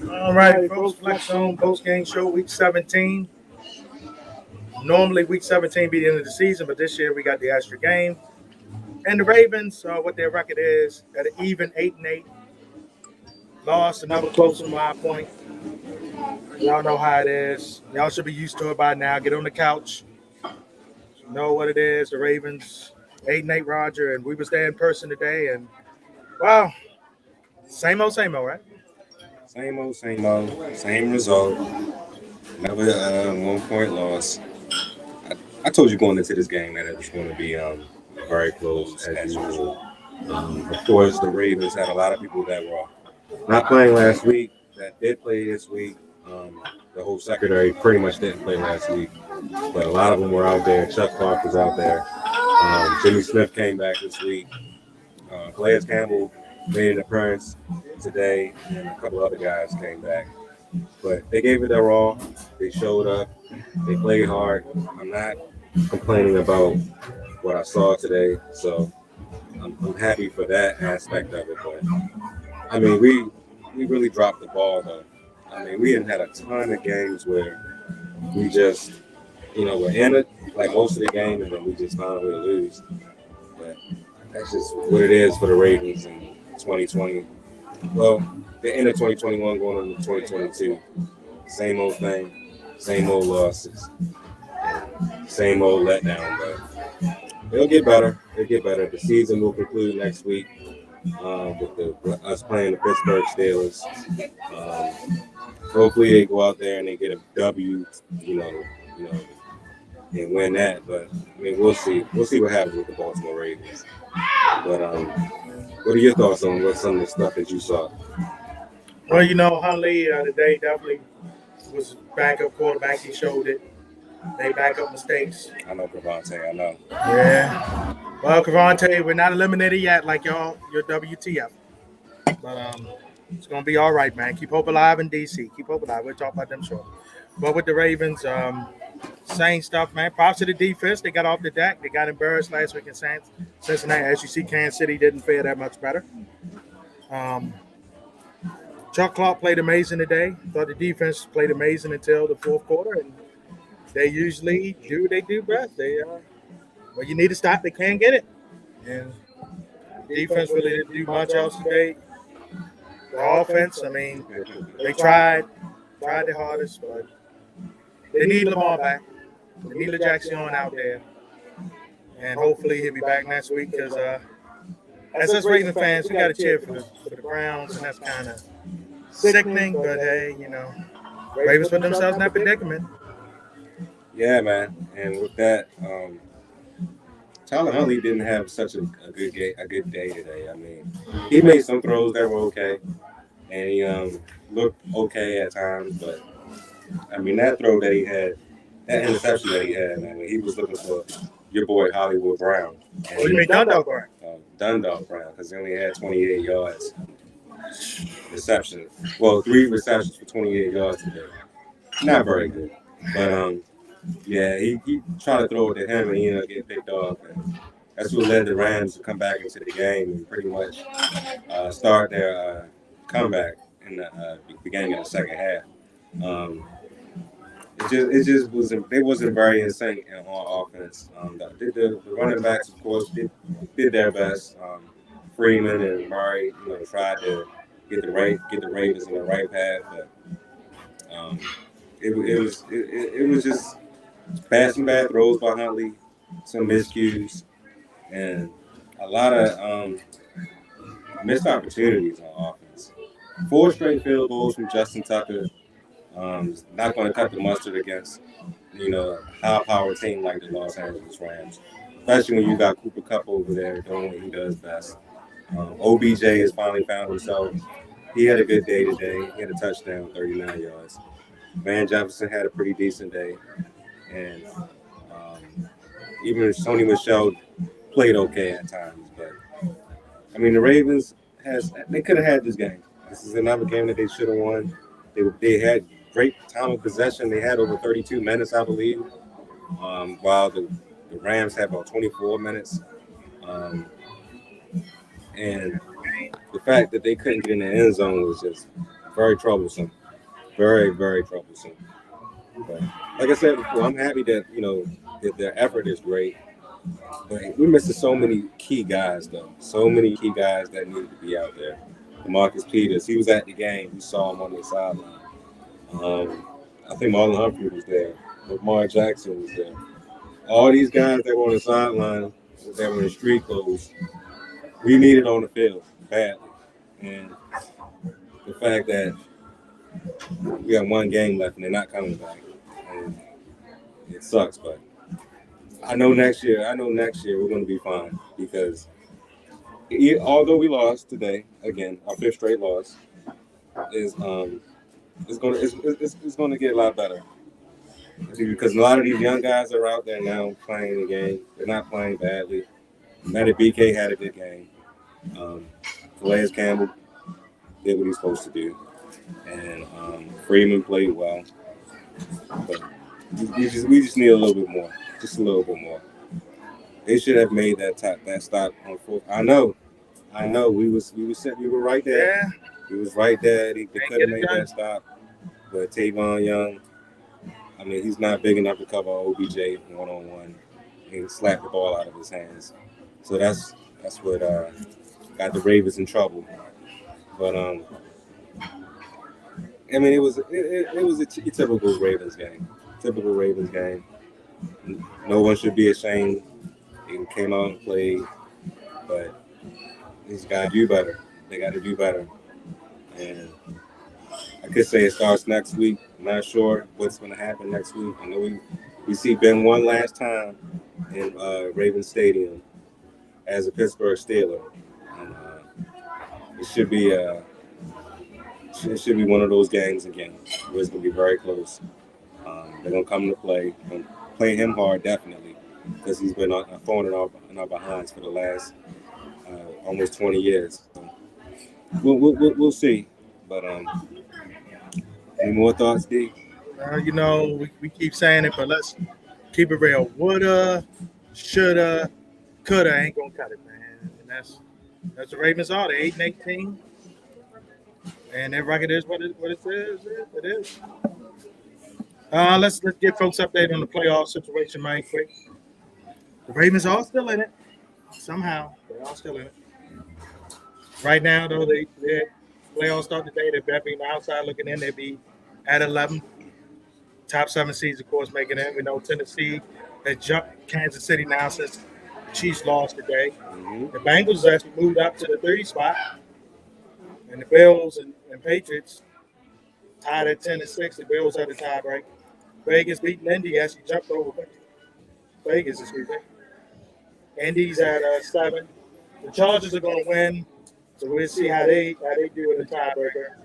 All right, folks, Flex Zone Postgame Show, Week 17. Normally, Week 17 be the end of the season, but this year we got the extra game. And the Ravens, what their record is, at an even 8-8. Lost another close one by a point. Y'all know how it is. Y'all should be used to it by now. Get on the couch. Know what it is. The Ravens, 8-8 Roger, and we was there in person today. And, wow, same old, right? Same result. Another 1 point loss. I told you going into this game that it was going to be very close as usual. Of course, the Ravens had a lot of people that were not playing last week that did play this week. The whole secondary pretty much didn't play last week, but a lot of them were out there. Chuck Clark was out there. Jimmy Smith came back this week. Calais Campbell made an appearance today, and a couple other guys came back. But they gave it their all. They showed up. They played hard. I'm not complaining about what I saw today, so I'm happy for that aspect of it. But I mean, we really dropped the ball though. I mean, we didn't had a ton of games where we just, we're in it like most of the game, and then we just find a way to lose. But that's just what it is for the Ravens in 2020. Well, the end of 2021 going into 2022. Same old thing, same old losses, same old letdown. But it'll get better. It'll get better. The season will conclude next week with us playing the Pittsburgh Steelers. Hopefully they go out there and they get a W, and win that. But I mean, we'll see. We'll see what happens with the Baltimore Ravens. But what are your thoughts on what some of the stuff that you saw? Well, Huntley today definitely was backup quarterback. He showed it. They backup mistakes. I know Cavante. I know. Yeah. Well, Cavante, we're not eliminated yet, like your WTF. But it's gonna be all right, man. Keep hope alive in DC. Keep hope alive. We'll talk about them shortly. But with the Ravens, same stuff, man. Props to the defense. They got off the deck. They got embarrassed last week in Cincinnati. As you see, Kansas City didn't fare that much better. Chuck Clark played amazing today. Thought the defense played amazing until the fourth quarter, and they usually do. They do best. But you need to stop. They can't get it, and defense really didn't do much else today. The offense, I mean, they tried their hardest, but they need Lamar back. They need Jackson out there, and hopefully he'll be back next week. Because as us Ravens fans, we got to cheer for the Browns, and that's kind of sickening. But hey, Ravens put themselves in that predicament. Yeah, man. And with that, Tyler Huntley didn't have such a good day today. I mean, he made some throws that were okay, and he looked okay at times. But I mean, that throw that he had, that interception that he had, I mean, he was looking for your boy Hollywood Brown. What do you mean, Dundalk Brown? Dundalk Brown, because he only had 28 yards reception. Well, 3 receptions for 28 yards today. Not very good, but yeah, he tried to throw it to him, and he ended up getting picked off. And that's what led the Rams to come back into the game and pretty much start their comeback in the beginning of the second half. It just wasn't. They wasn't very in sync on offense. The running backs, of course, did their best. Freeman and Murray, tried to get the Ravens in the right path, but it was just bad throws by Huntley, some miscues, and a lot of missed opportunities on offense. 4 straight field goals from Justin Tucker. Not going to cut the mustard against, a high-powered team like the Los Angeles Rams, especially when you got Cooper Kupp over there doing what he does best. OBJ has finally found himself. He had a good day today. He had a touchdown, 39 yards. Van Jefferson had a pretty decent day. And even Sony Michel played okay at times. But, I mean, the Ravens, they could have had this game. This is another game that they should have won. They had great time of possession. They had over 32 minutes, I believe, while the Rams had about 24 minutes. And the fact that they couldn't get in the end zone was just very troublesome. Very, very troublesome. But like I said before, I'm happy that that their effort is great. But we're missing so many key guys, though. So many key guys that need to be out there. Marcus Peters, he was at the game. We saw him on the sideline. I think Marlon Humphrey was there. Lamar Jackson was there. All these guys that were on the sideline, that were in street clothes, we needed on the field badly. And the fact that we have one game left and they're not coming back, and it sucks. But I know next year we're going to be fine because although we lost today again, our fifth straight loss is it's going to get a lot better because a lot of these young guys are out there now playing the game. They're not playing badly. Matty BK had a good game. Calais Campbell did what he's supposed to do, and Freeman played well. But we just need a little bit more, just a little bit more. They should have made that stop on fourth. I know. We were right there. Yeah. He was right there. They could have made that stop, but Tavon Young, I mean, he's not big enough to cover OBJ one-on-one and slap the ball out of his hands. So that's what got the Ravens in trouble. But I mean, it was a typical Ravens game. Typical Ravens game. No one should be ashamed. They came out and played, but these guys do better. They got to do better. And I could say it starts next week. I'm not sure what's going to happen next week. I know we see Ben one last time in Ravens Stadium as a Pittsburgh Steeler. And, it should be one of those games again where it's going to be very close. They're going to come to play. They're going to play him hard, definitely, because he's been a thorn in our behinds for the last almost 20 years. So we'll see. But any more thoughts, D? We keep saying it, but let's keep it real. Woulda, shoulda, coulda ain't gonna cut it, man. And that's the Ravens are. They're 8-18, and their record is what it is. It is. Let's get folks updated on the playoff situation, man, quick. The Ravens are still in it. Somehow, they're all still in it. Right now, though, their playoffs start today. They're being outside looking in. They'll be at 11. Top 7 seeds, of course, making it. We know Tennessee has jumped Kansas City now since the Chiefs lost today. Mm-hmm. The Bengals actually moved up to the 3rd spot. And the Bills and Patriots tied at 10-6. The Bills had the tiebreak. Vegas beating Indy as he jumped over Vegas, excuse me. Indy's at 7. The Chargers are going to win, so we'll see how they do in the tiebreaker.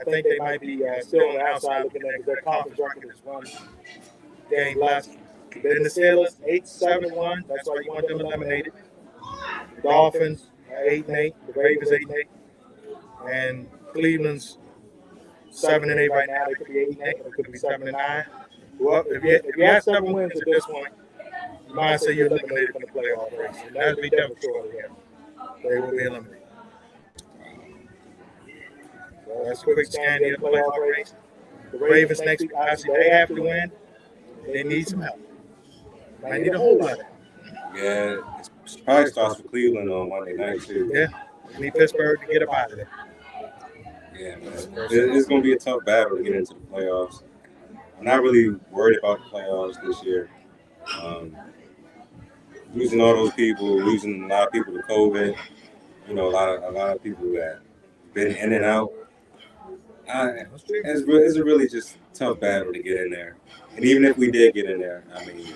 I think they might be still on the outside looking at their conference record is 1 game less. Then the Steelers 8-7-1. That's why you want them eliminated. The Dolphins 8-8. The Ravens 8-8. And Cleveland's 7-8 right now. They could be 8-8. It could be 7-9. Well, if you have 7 wins at this point, you might say you're eliminated from the playoff race. And that would be devastating here. They will be eliminated. So that's a quick scan of the playoff race. The Ravens next week, obviously, they have to win. They need some help. Might need a whole lot of help. Yeah, it probably starts for Cleveland on Monday night, too. Yeah, we need Pittsburgh to get up out of there. Yeah, man. It's going to be a tough battle to get into the playoffs. I'm not really worried about the playoffs this year. Losing all those people, losing a lot of people to COVID, a lot of people that been in and out. It's a really just tough battle to get in there. And even if we did get in there, I mean,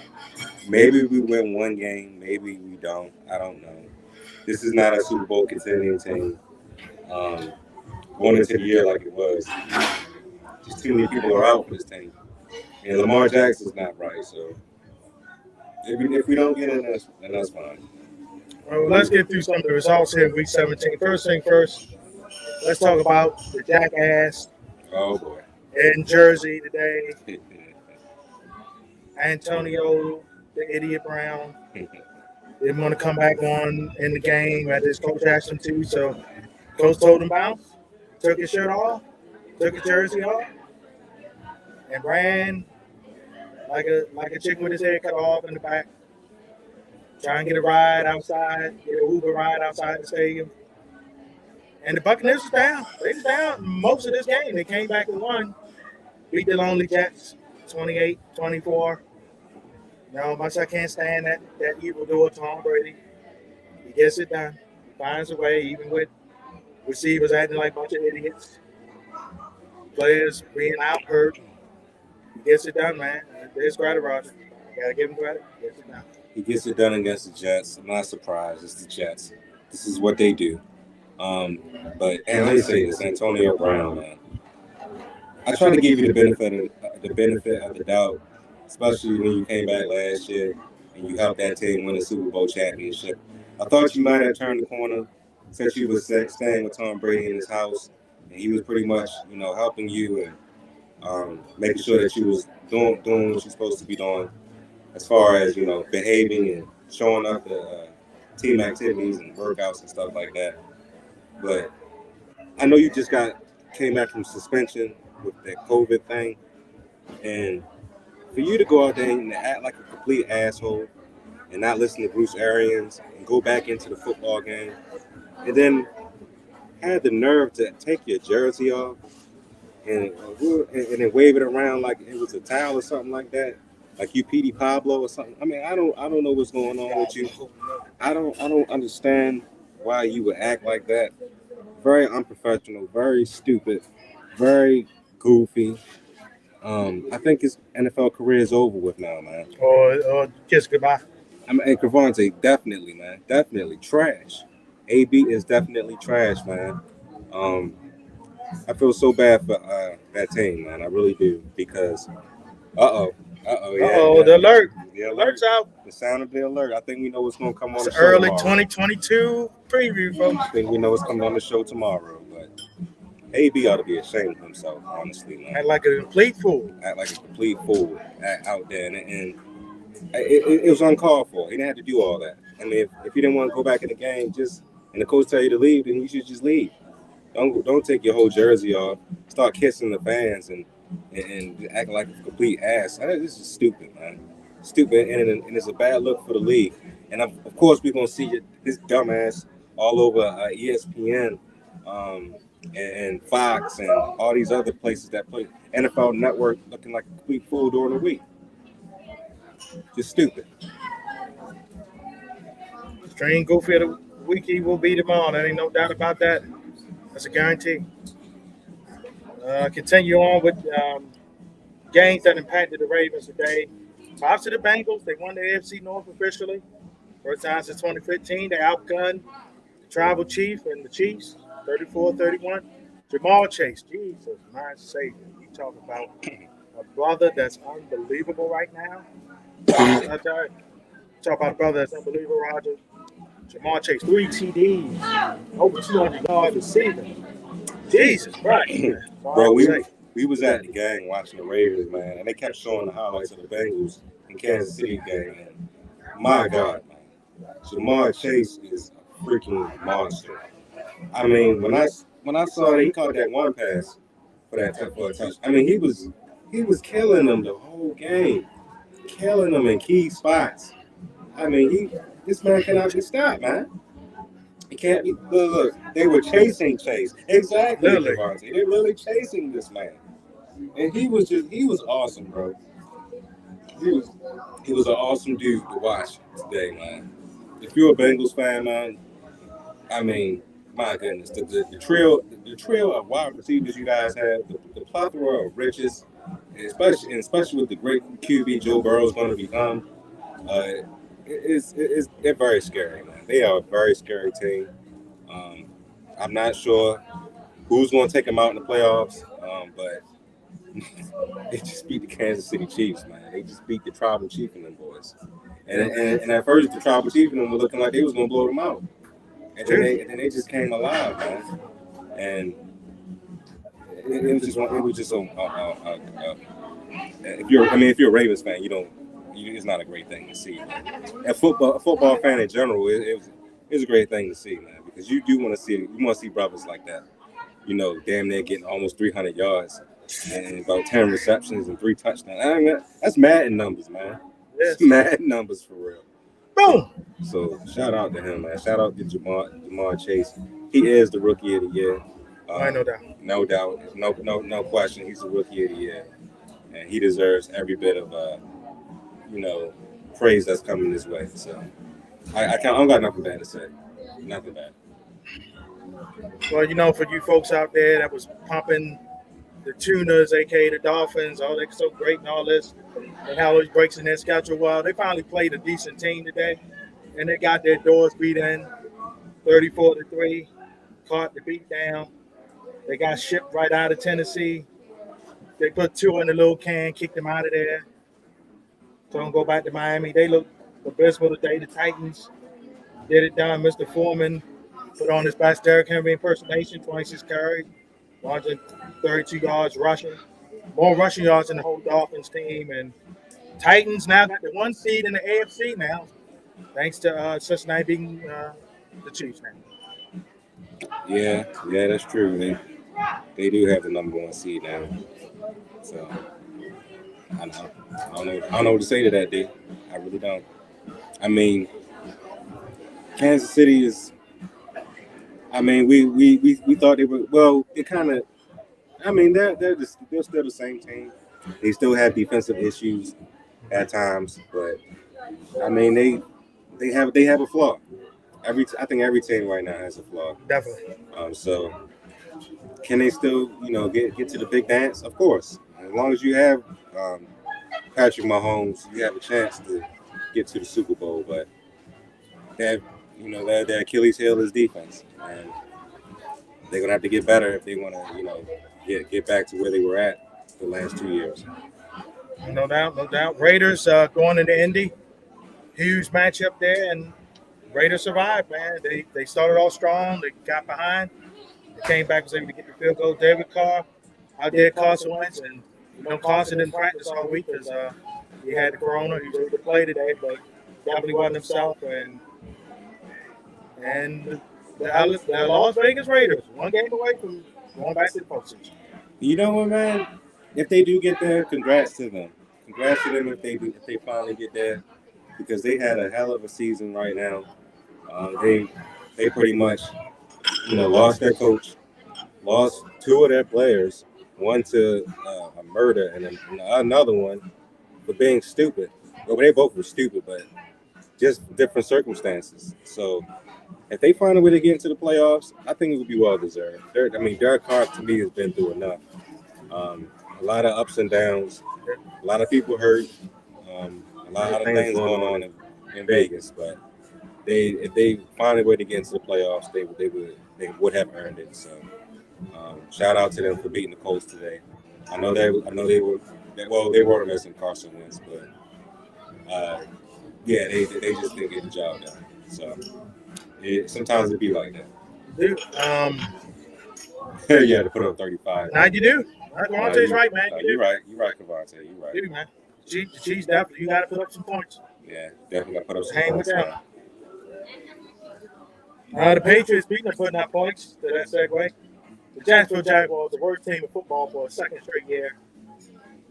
maybe we win one game, maybe we don't. I don't know. This is not a Super Bowl contending team going into the year like it was. Just too many people are out for this team. And Lamar Jackson's not right, so if we don't get in there, then that's fine. Well, let's get through some of the results here in Week 17. First thing first, let's talk about the jackass Oh, in Jersey today. Antonio, the idiot Brown, didn't want to come back on in the game. His coach asked him to, so coach told him bounce, took his shirt off, took his jersey off, and ran like a chicken with his head cut off in the back, trying to get a ride outside, get an Uber ride outside the stadium. And the Buccaneers was down. They was down most of this game. They came back and won, beat the lonely Jets 28-24. No, much I can't stand that evil doer Tom Brady. He gets it done. He finds a way, even with receivers acting like a bunch of idiots, players being out hurt. He gets it done, man. There's credit, Roger. You gotta give him credit. He gets it done. He gets it done against the Jets. I'm not surprised. It's the Jets. This is what they do. But and let me say this, Antonio Brown, man. I try to give you the benefit of the doubt, especially when you came back last year and you helped that team win the Super Bowl championship. I thought you might have turned the corner since you was staying with Tom Brady in his house, and he was pretty much, helping you and making sure that you was doing what you're supposed to be doing as far as, behaving and showing up at team activities and workouts and stuff like that. But I know you just came back from suspension with that COVID thing, and for you to go out there and act like a complete asshole and not listen to Bruce Arians and go back into the football game, and then had the nerve to take your jersey off and then wave it around like it was a towel or something like that, like you Petey Pablo or something. I mean, I don't know what's going on with you. I don't understand why you would act like that. Very unprofessional, very stupid, very goofy. I think his NFL career is over with now, man. Or kiss goodbye. I mean, Cravante, definitely, man. Definitely trash. AB is definitely trash, man. I feel so bad for that team, man. I really do, because the alert. The Alert's out. The sound of the alert. I think we know what's going to come on the show early tomorrow. 2022 preview, folks. I think we know what's coming on the show tomorrow, but AB ought to be ashamed of himself, honestly, man. Act like a complete fool. Out there, and it was uncalled for. He didn't have to do all that. I mean, if you didn't want to go back in the game, and the coach tell you to leave, then you should just leave. Don't take your whole jersey off. Start kissing the fans and acting like a complete ass. This is stupid, man. Stupid, and it's a bad look for the league. And of course, we're gonna see this dumbass all over ESPN, and Fox and all these other places that play NFL Network, looking like a complete fool during the week. Just stupid. Strange goofy of the week he will be tomorrow. There ain't no doubt about that. That's a guarantee. Continue on with games that impacted the Ravens today. Props to the Bengals. They won the AFC North officially. First time since 2015. They outgunned the Tribal Chief and the Chiefs, 34-31. Jamal Chase, Jesus, my Savior. You talk about a brother that's unbelievable right now. I tell you, talk about a brother that's unbelievable, Roger. Jamal Chase, 3 TDs, over 200 yards receiving. Jesus Christ. Bro, we was at the game watching the Ravens, man, and they kept showing the highlights of the Bengals and Kansas City game. And my God, man, Jamal Chase is a freaking monster. I mean, when I saw that he caught that one pass for a touch, I mean, he was killing them the whole game, killing them in key spots. I mean, this man cannot be stopped, man. He can't be. Look, they were chasing Chase. Exactly. They're really chasing this man, and he was awesome, bro. He was an awesome dude to watch today, man. If you're a Bengals fan, man, I mean, my goodness, the trio of wide receivers you guys have, the plethora of riches, especially with the great QB Joe Burrow is going to become. They're very scary, man. They are a very scary team. I'm not sure who's going to take them out in the playoffs, but they just beat the Kansas City Chiefs, man. They just beat the Tribal Chief and them boys. And at first, the Tribal Chief and them were looking like they was going to blow them out. And then they just came alive, man. And it was just if you're a Ravens fan, it's not a great thing to see. A football fan in general, it's a great thing to see, man, because you want to see brothers like that. damn near getting almost 300 yards and about 10 receptions and 3 touchdowns. I mean, that's Madden numbers, man. Yes. It's Madden numbers for real. Boom. So shout out to him, man. Shout out to Jamar Chase. He is the rookie of the year. No doubt. No doubt. No question. He's the rookie of the year. And he deserves every bit of praise that's coming his way. So I don't got nothing bad to say. Nothing bad. Well, for you folks out there that was pumping the Tuners, aka the Dolphins, oh, they're so great and all this, and how it breaks in their schedule. Well, they finally played a decent team today, and they got their doors beat in, 34-3, caught the beat down. They got shipped right out of Tennessee. They put 2 in the little can, kicked them out of there. So don't go back to Miami. They look abysmal today. The Titans did it done. Mr. Foreman put on his best Derrick Henry impersonation, 26 carries, 132 yards rushing. More rushing yards than the whole Dolphins team. And Titans now got the 1 seed in the AFC now, thanks to Cincinnati beating the Chiefs now. Yeah, that's true. They do have the number 1 seed now. So I don't know what to say to that, D. I really don't. I mean, Kansas City is. I mean, we thought they were. Well, it kind of. I mean, they're still the same team. They still have defensive issues at times, but I mean, they have a flaw. I think every team right now has a flaw. Definitely. So can they still get to the big dance? Of course. As long as you have Patrick Mahomes, you have a chance to get to the Super Bowl. But their Achilles heel is defense, and they're gonna have to get better if they want to get back to where they were at the last 2 years. No doubt. Raiders going into Indy, huge matchup there, and Raiders survived, man. They started off strong. They got behind. They came back, was able to get the field goal. David Carr out there, Carson Wentz, and Carson didn't practice all week because he had the corona. He was able to play today, but definitely wasn't himself. And the Las Vegas Raiders, 1 game away from going back to the postseason. You know what, man? If they do get there, congrats to them. Congrats to them if they finally get there, because they had a hell of a season right now. They pretty much lost their coach, lost 2 of their players, one to a murder and another one for being stupid. Well, they both were stupid, but just different circumstances. So if they find a way to get into the playoffs, I think it would be well deserved. Derek Carr to me has been through enough. A lot of ups and downs, a lot of people hurt, a lot of things going on in Vegas. But if they find a way to get into the playoffs, they would have earned it. So shout out to them for beating the Colts today. I know they were missing Carson Wentz, but they just didn't get the job done. So sometimes it be like that. Dude, yeah, to put up 35. Now you do. Cavante's right, man. You're right, Cavante. You're right. Dude, man. The Chiefs definitely. You got to put up some points. Yeah, definitely got to put up some Hang points. with them. The Patriots beating them, putting up points. To that segue. The Jacksonville Jaguars, the worst team in football for a second straight year,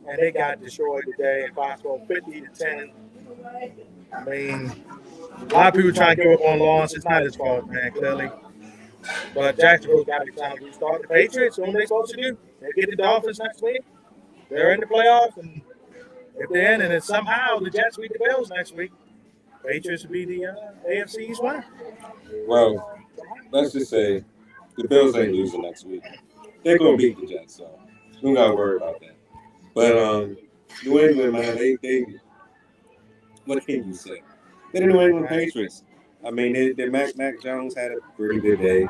and they got destroyed today in Foxborough, 50-10. I mean, a lot of people trying to give up on Lawrence. It's not his fault, man, clearly. But Jacksonville's got to time to restart. The Patriots, what are they supposed to do? They get the Dolphins next week. They're in the playoffs, and if they're in, and then somehow the Jets beat the Bills next week, Patriots will be the AFC East winner. Well, let's just say the Bills ain't losing next week. They're going to beat the Jets, so we don't got to worry about that. But New England, man, they what can you say? They're the New England Patriots. I mean, Mac Jones had a pretty good day.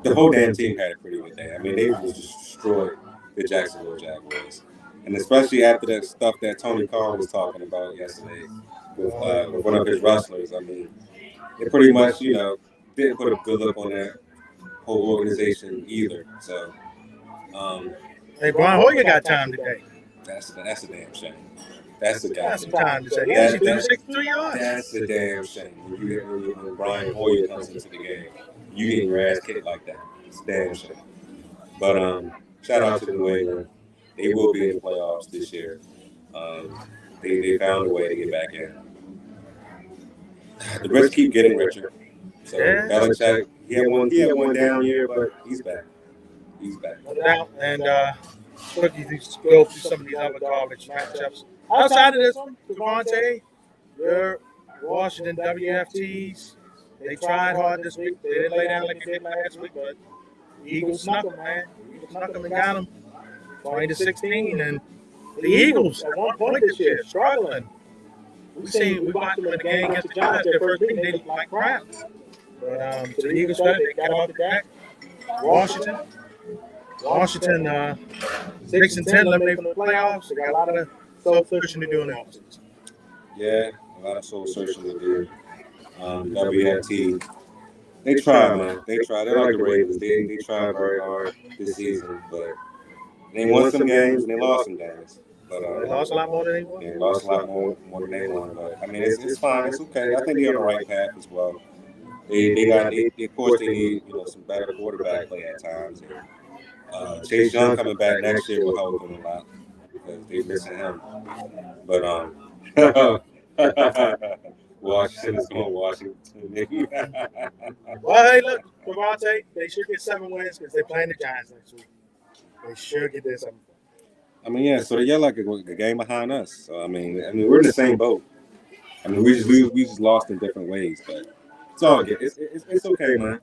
The whole damn team had a pretty good day. I mean, they just destroyed the Jacksonville Jaguars. And especially after that stuff that Tony Khan was talking about yesterday with one of his wrestlers. I mean, they pretty much, didn't put a good look on that whole organization either. So, hey, Brian Hoyer got time today. That's a damn shame. That's a damn That's shame. time to say. Yeah, she threw 63 yards. That's a damn shame. When Brian Hoyer comes into the game, you getting your ass kicked like that. It's a damn shame. But shout out to the New England. They will be in the playoffs this year. They found a way to get back in. The rich keep getting richer. So Yeah. Belichick, he had one down year, but he's back. He's back. No doubt. And quickly go through some of these other garbage matchups. Outside of this one, Devontae, your Washington WFTs, they tried hard this week. They didn't lay down like they did last week, but the Eagles snuck them, man. The Eagles snuck them and got them 20-16. And the Eagles, at one point this year, struggling. We watched them in the game against the Giants. Their first meeting, they looked like crap. But to the Eagles, they got off the back. Washington, 6-10, eliminated from the playoffs. They got a lot of soul searching to do in the offseason. Yeah, a lot of soul searching to do. WFT, they try, man. They try. They're like the Ravens. They try very hard this season, but they won some games and they lost some games. But They lost a lot more than they won. They lost a lot more than they won. But I mean, it's fine. It's okay. I think they're on the right path as well. Of course, they need some better quarterback play at times. And, Chase Young coming back next year will help them a lot because they're missing him. But Washington is going Washington. Well, hey, look, Devontae, they should get 7 wins because they're playing the Giants next week. They should get their 7 wins. I mean, yeah. So they're like a game behind us. So I mean, we're in the same boat. I mean, we just lost in different ways, but it's all good. It's okay, man.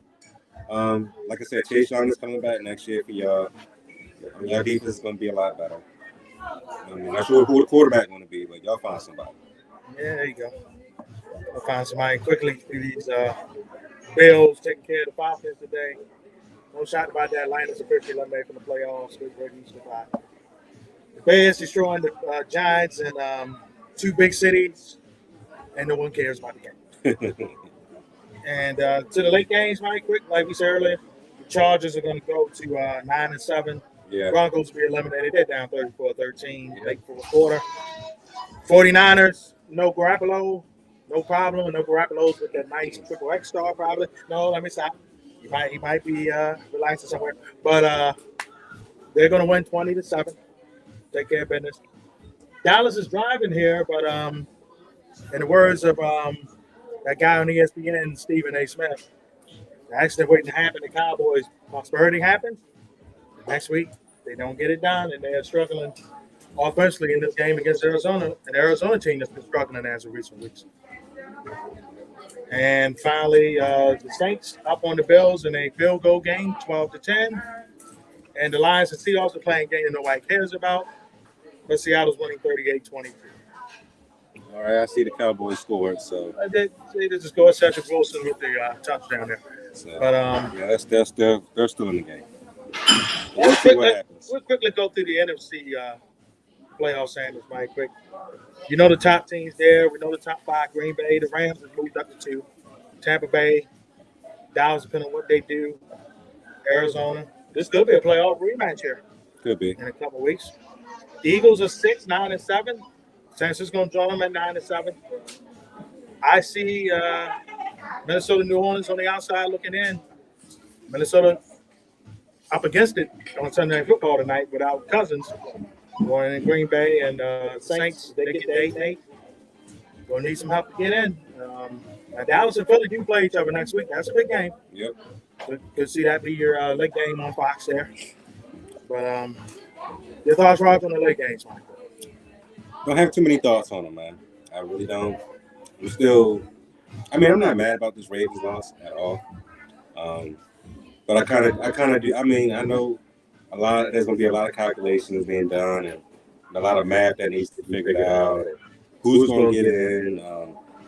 Like I said, Chase Young is coming back next year for y'all. I mean, our defense is going to be a lot better. I mean, not sure who the quarterback is going to be, but y'all find somebody. Yeah, there you go. We'll find somebody quickly through these Bills taking care of the Falcons today. No shot about that. Linus officially eliminated from the playoffs. The Bears destroying the Giants in 2 big cities, and no one cares about the game. And to the late games, Mike, quick, like we said earlier, the Chargers are going to go to 9-7. Yeah. Broncos will be eliminated. They're down 34-13, late fourth quarter. 49ers, no Garoppolo, no problem. No Garoppolo's with that nice triple X star, probably. No, let me stop. He might be relaxing somewhere. But they're going to win 20-7. Take care of business. Dallas is driving here, but in the words of that guy on ESPN, Stephen A. Smith, the accident waiting to happen. The Cowboys' prosperity happens. Next week, they don't get it done, and they're struggling offensively in this game against Arizona, an Arizona team that's been struggling as of recent weeks. And finally, the Saints up on the Bills in a field goal game, 12-10. And the Lions and Seahawks are playing a game that nobody cares about, but Seattle's winning 38-23. All right, I see the Cowboys scored, so They just go at Cedric Wilson with the touchdown there. So, But yeah, they're still in the game. We'll quickly go through the NFC playoff standings, Mike. Quick. You know the top teams there. We know the top 5. Green Bay, the Rams have moved up to 2. Tampa Bay, Dallas, depending on what they do. Arizona. This could be a playoff rematch here. Could be in a couple of weeks. The Eagles are 6, 9-7. San Francisco's going to join them at 9-7. I see Minnesota, New Orleans on the outside looking in. Minnesota up against it on Sunday Night Football tonight without Cousins. Going in Green Bay and Saints, they get the 8-8. Going to need some help to get in. Dallas and Philly do play each other next week. That's a big game. Yep. Could see that be your late game on Fox there. But your thoughts, Rob, on the late games, Mike? Don't have too many thoughts on them, man. I really don't. I'm not mad about this Ravens loss at all. But I kind of do. I mean, I know there's going to be a lot of calculations being done and a lot of math that needs to be figured out. Who's going to get in?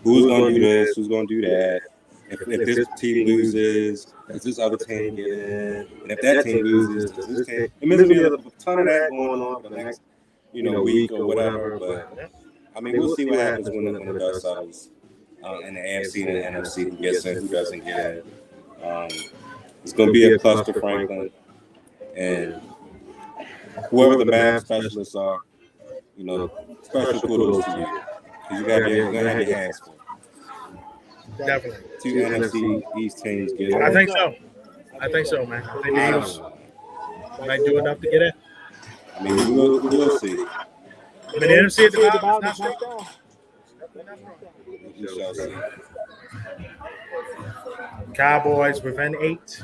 Who's going to do this? Who's going to do that? If this team loses, does this other team get in? And if that team loses, does this team? I mean, there's going to be a ton of that going on for the next, week or whatever. But I mean, we'll see what happens when the dust settles in the AFC and the NFC. Who gets in? Who doesn't get in? It's going to be a cluster, Franklin, and whoever the math specialists are, special kudos to you because you got to have your hands full. Definitely. 2 NFC East teams get it. I think so, man. I think the Eagles. might do enough to get in. I mean, we'll see. I mean, the NFC at the bottom is not straight down. We shall see. Cowboys within 8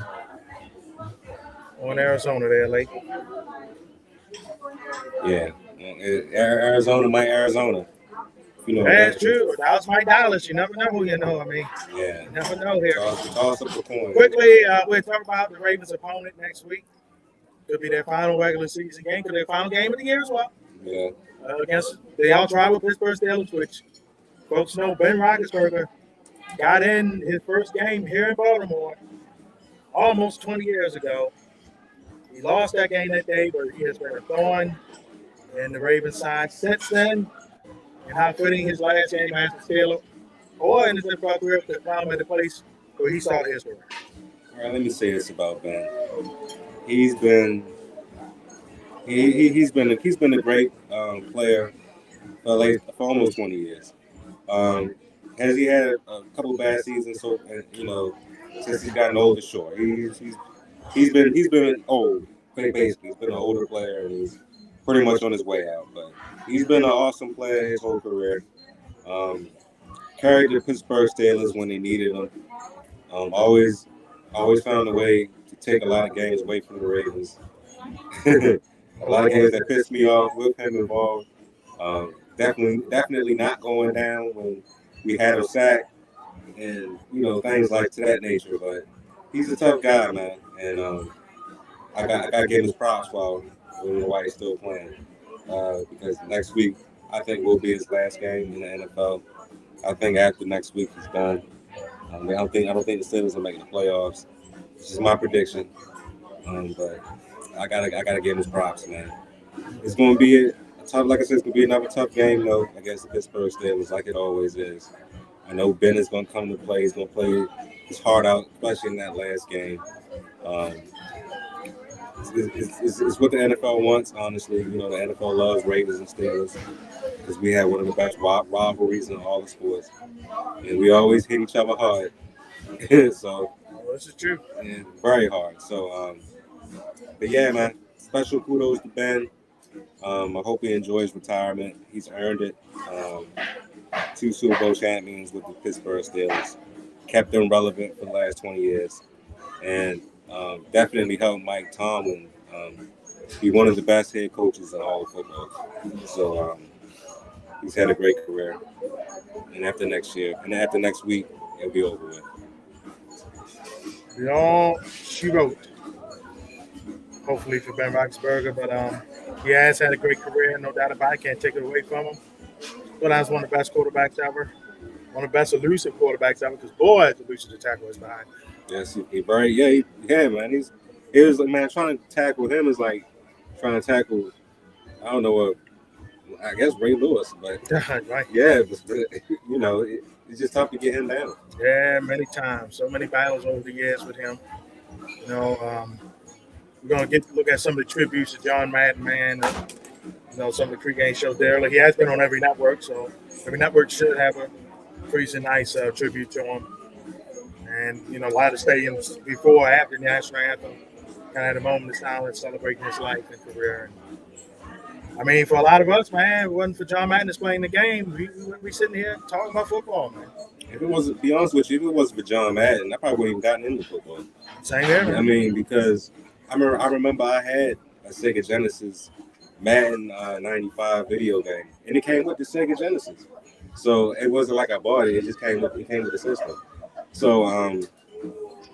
on Arizona there, late. Yeah, Arizona might Arizona. You know, That's true. Dallas might Dallas. You never know who you know. I mean, yeah, you never know here. Toss up the coin. Quickly, we'll talk about the Ravens' opponent next week. Could be their final regular season game. Could be their final game of the year as well. Yeah. They all try with Pittsburgh Steelers, which folks know Ben Roethlisberger got in his first game here in Baltimore almost 20 years ago. He lost that game that day, but he has been a thorn in the Ravens side since then. And how fitting his last game as a Steeler or in his NFL career to come at the place where he started his career. All right, let me say this about Ben. He's been he's been a great player for almost 20 years. Has he had a couple bad seasons? So since he's gotten older, sure. He's been old. Basically, he's been an older player, and he's pretty much on his way out. But he's been an awesome player his whole career. Carried the Pittsburgh Steelers when they needed him. Always found a way to take a lot of games away from the Ravens. A lot of games that pissed me off with him involved. Definitely not going down when we had him sacked and things like to that nature. But he's a tough guy, man, and I got to give him his props while he's still playing. Because next week I think will be his last game in the NFL. I think after next week he's done. I don't think the Steelers are making the playoffs. This is my prediction. But I gotta give him his props, man. It's gonna be a tough, like I said, it's gonna be another tough game though against the Pittsburgh Steelers, like it always is. I know Ben is gonna come to play. He's gonna play his heart out, especially in that last game. It's what the NFL wants, honestly. The NFL loves Ravens and Steelers because we have one of the best rivalries in all the sports, and we always hit each other hard. So this is true. Yeah, very hard. So, but yeah, man. Special kudos to Ben. I hope he enjoys retirement. He's earned it. 2 Super Bowl champions with the Pittsburgh Steelers. Kept them relevant for the last 20 years. And definitely helped Mike Tomlin be one of the best head coaches in all of football. So he's had a great career. And after next week, it'll be over with. She wrote. Hopefully for Ben Roethlisberger, but he has had a great career, no doubt about it. Can't take it away from him. But I was one of the best quarterbacks ever, one of the best elusive quarterbacks ever, because boy, it's elusive to tackle his behind. Yes, man. It was like, man, trying to tackle him is like trying to tackle, I don't know, I guess Ray Lewis, but right. Yeah, it's just tough to get him down. Yeah, many times, so many battles over the years with him. We're going to look at some of the tributes to John Madden, man. Some of the pregame shows there. He has been on every network, so every network should have a pretty nice tribute to him. And, a lot of stadiums before or after the national anthem kind of had a moment of silence celebrating his life and career. I mean, for a lot of us, man, if it wasn't for John Madden playing the game, we wouldn't be sitting here talking about football, man. If it wasn't, to be honest with you, if it wasn't for John Madden, I probably wouldn't even gotten into football. Same here, man. I mean, because I remember I had a Sega Genesis Madden 95 video game, and it came with the Sega Genesis. So it wasn't like I bought it; it just came with the system. So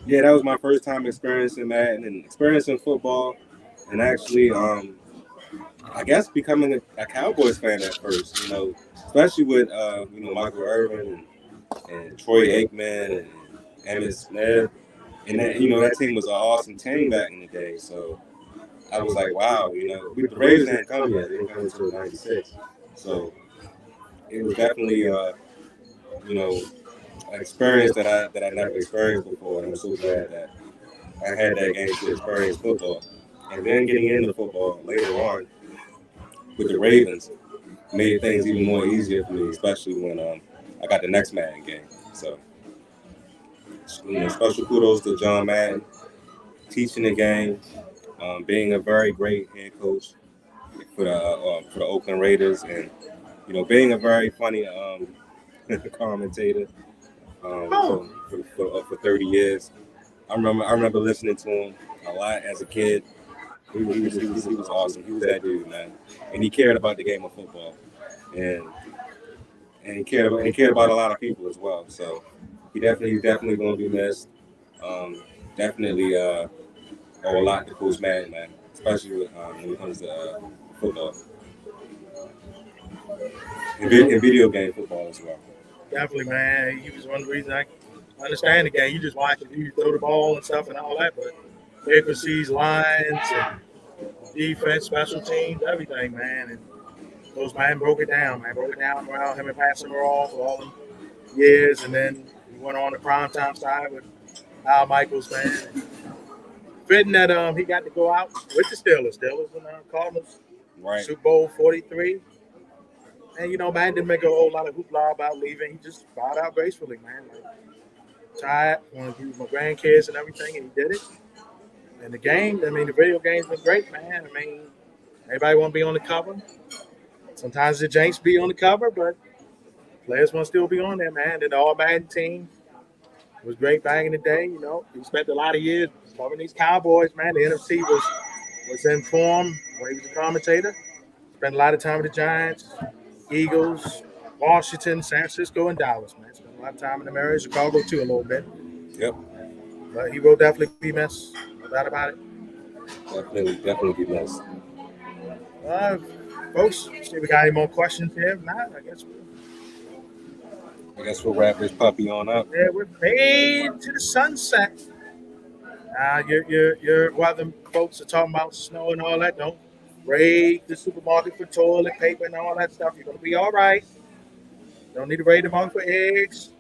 that was my first time experiencing Madden and experiencing football, and actually, I guess becoming a Cowboys fan at first. Especially with Michael Irvin and Troy Aikman and Emmitt Smith. And that team was an awesome team back in the day. So I was like, wow, the Ravens hadn't come yet. They didn't come until '96. So it was definitely, an experience that I never experienced before. And I'm so glad that I had that game to experience football. And then getting into football later on with the Ravens made things even more easier for me, especially when I got the next Madden game. So. Special kudos to John Madden, teaching the game, being a very great head coach for the Oakland Raiders, and being a very funny commentator for 30 years. I remember listening to him a lot as a kid. He was awesome. He was that dude, man, and he cared about the game of football, and he cared about a lot of people as well. So he's definitely going to be missed. Definitely owe a lot to Coach Madden, man, especially when it comes to football and video game football as well. Definitely, man. He was one of the reasons I understand the game. You just watch it, you throw the ball and stuff and all that, but frequencies, lines, and defense, special teams, everything, man. And Coach Madden broke it down, man. Broke it down around him and Pat Summerall for all them years, and then he went on the primetime side with Al Michaels, man. And fitting that he got to go out with the Steelers. Steelers and Cardinals, Right. Super Bowl 43. And man didn't make a whole lot of hoopla about leaving. He just bowed out gracefully, man. Like, tired, want to be with my grandkids and everything, and he did it. And the game, the video game's been great, man. Everybody want to be on the cover. Sometimes the Janks be on the cover, but players want to still be on there, man. And the All-Madden team was great back in the day. He spent a lot of years covering these Cowboys, man. The NFC was in form when he was a commentator. Spent a lot of time with the Giants, Eagles, Washington, San Francisco, and Dallas, man. Spent a lot of time in the area, Chicago too, a little bit. Yep. But he will definitely be missed. No doubt about it. Definitely be missed. Folks, see if we got any more questions here. If not, I guess we'll wrap this puppy on up. Yeah, we're fade to the sunset. Your weather folks are talking about snow and all that. Don't raid the supermarket for toilet paper and all that stuff. You're gonna be all right. Don't need to raid the market for eggs,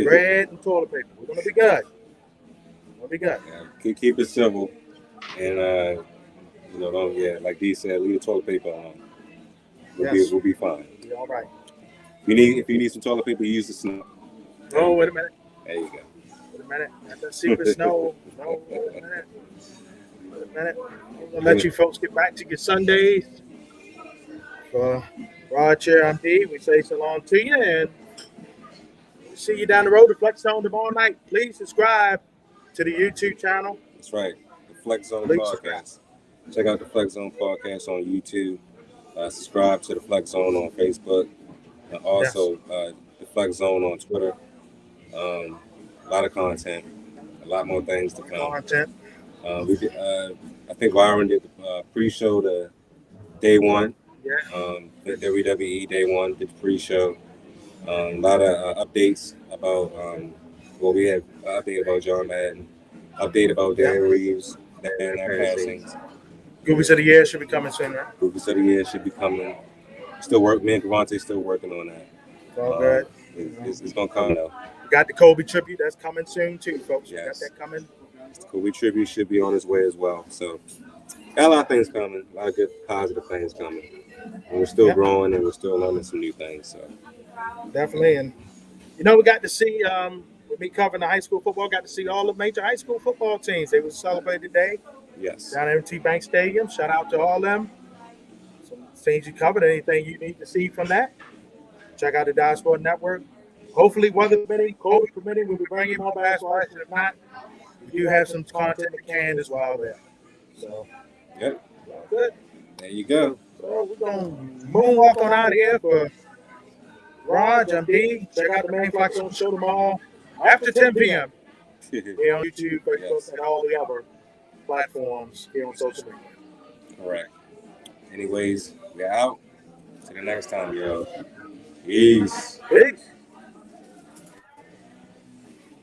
bread, and toilet paper. We're gonna be good. We'll be good. Yeah, keep it civil, and like Dee said, leave the toilet paper on. We'll be fine. We'll be all right. If you need some toilet paper, use the snow. Oh, wait a minute. There you go. Wait a minute. That's that secret snow. No, wait a minute. Wait a minute. I'm gonna let you folks get back to your Sundays. For Rod Chair, I'm D. We say so long to you, and we'll see you down the road at Flex Zone tomorrow night. Please subscribe to the YouTube channel. That's right. The Flex Zone Please Podcast. Check out the Flex Zone Podcast on YouTube. Subscribe to the Flex Zone on Facebook. And also the Flex Zone on Twitter. A lot of content. A lot more things to come. Content. We did, I think Byron did the pre-show the day one. Yeah. The WWE day one, did the pre-show. A lot of updates about we had an update about John Madden, update about Darren Reeves, and our passings. Goobies of the Year should be coming soon, right? Goobies of the Year should be coming. Me and Kavante still working on that. It's all good. It's gonna come though. We got the Kobe tribute that's coming soon too, folks. Yes. We got that coming. The Kobe tribute should be on its way as well. So got a lot of things coming, a lot of good positive things coming. And we're still growing and we're still learning some new things. So definitely. And we got to see with me covering the high school football, got to see all the major high school football teams. They were celebrated today. Yes. Down at MT Bank Stadium. Shout out to all of them. Some things you covered, anything you need to see from that. Check out the Diaspora Network. Hopefully, weather permitting, COVID permitting, we'll be bringing more basketball. If not, we do have some content in the can as well there. So, yep. Good. There you go. So we're going to moonwalk on out of here for Raj. I'm D. Check out the main Flex Zone show tomorrow after 10 p.m. here on YouTube, Facebook, and all the other platforms here on social media. Correct. Anyways, we're out. Till the next time, yo. Peace. Peace.